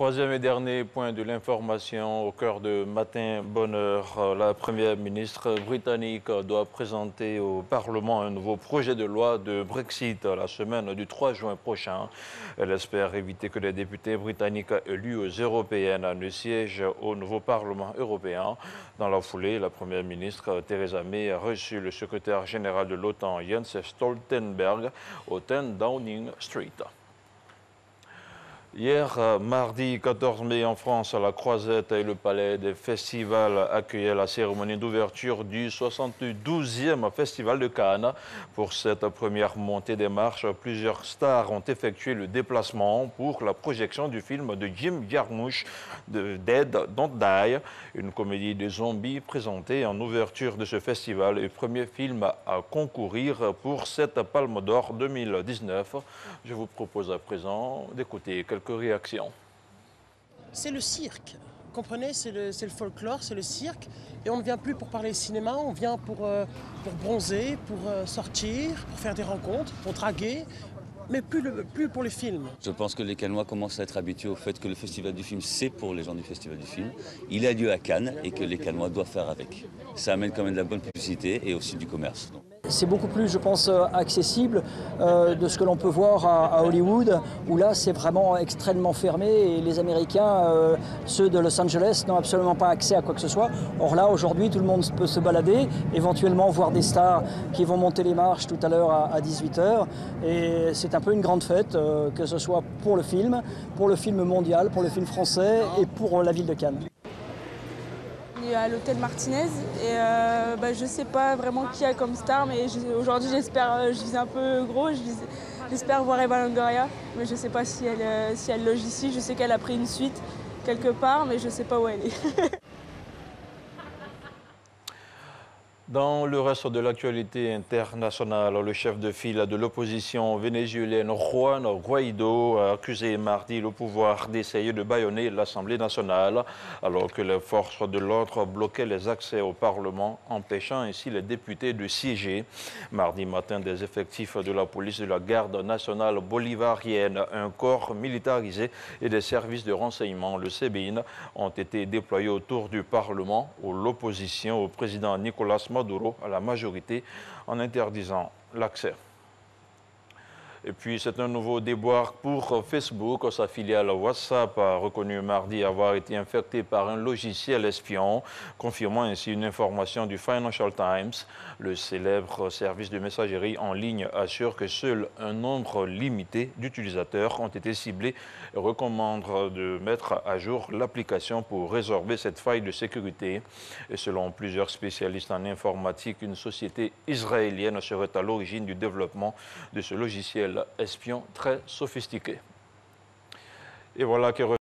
Troisième et dernier point de l'information au cœur de Matin Bonheur. La première ministre britannique doit présenter au Parlement un nouveau projet de loi de Brexit la semaine du 3 juin prochain. Elle espère éviter que les députés britanniques élus aux européennes ne siègent au nouveau Parlement européen. Dans la foulée, la première ministre Theresa May a reçu le secrétaire général de l'OTAN Jens Stoltenberg au 10 Downing Street. Hier, mardi 14 mai, en France, la Croisette et le Palais des Festivals accueillaient la cérémonie d'ouverture du 72e Festival de Cannes. Pour cette première montée des marches, plusieurs stars ont effectué le déplacement pour la projection du film de Jim Jarmusch, de Dead Don't Die, une comédie de zombies présentée en ouverture de ce festival et premier film à concourir pour cette Palme d'Or 2019. Je vous propose à présent d'écouter quelques réactions. C'est le cirque, vous comprenez, c'est le folklore, c'est le cirque. Et on ne vient plus pour parler cinéma, on vient pour bronzer, pour sortir, pour faire des rencontres, pour draguer, mais plus pour les films. Je pense que les Cannois commencent à être habitués au fait que le Festival du film, c'est pour les gens du Festival du film. Il a lieu à Cannes et que les Cannois doivent faire avec. Ça amène quand même de la bonne publicité et aussi du commerce. C'est beaucoup plus, je pense, accessible de ce que l'on peut voir à Hollywood, où là, c'est vraiment extrêmement fermé et les Américains, ceux de Los Angeles, n'ont absolument pas accès à quoi que ce soit. Or là, aujourd'hui, tout le monde peut se balader, éventuellement voir des stars qui vont monter les marches tout à l'heure à 18h. Et c'est un peu une grande fête, que ce soit pour le film mondial, pour le film français et pour la ville de Cannes. À l'hôtel Martinez et je sais pas vraiment qui a comme star, mais aujourd'hui j'espère, je vise un peu gros, j'espère voir Eva Longoria, mais je sais pas si elle loge ici. Je sais qu'elle a pris une suite quelque part, mais je sais pas où elle est. Dans le reste de l'actualité internationale, le chef de file de l'opposition vénézuélienne Juan Guaidó a accusé mardi le pouvoir d'essayer de bâillonner l'Assemblée nationale alors que les forces de l'ordre bloquaient les accès au Parlement, empêchant ainsi les députés de siéger. Mardi matin, des effectifs de la police de la garde nationale bolivarienne, un corps militarisé et des services de renseignement, le SEBIN, ont été déployés autour du Parlement où l'opposition au président Nicolas Maduro à la majorité en interdisant l'accès. Et puis, c'est un nouveau déboire pour Facebook. Sa filiale WhatsApp a reconnu mardi avoir été infectée par un logiciel espion, confirmant ainsi une information du Financial Times. Le célèbre service de messagerie en ligne assure que seul un nombre limité d'utilisateurs ont été ciblés et recommande de mettre à jour l'application pour résorber cette faille de sécurité. Et selon plusieurs spécialistes en informatique, une société israélienne serait à l'origine du développement de ce logiciel espion très sophistiqué. Et voilà qui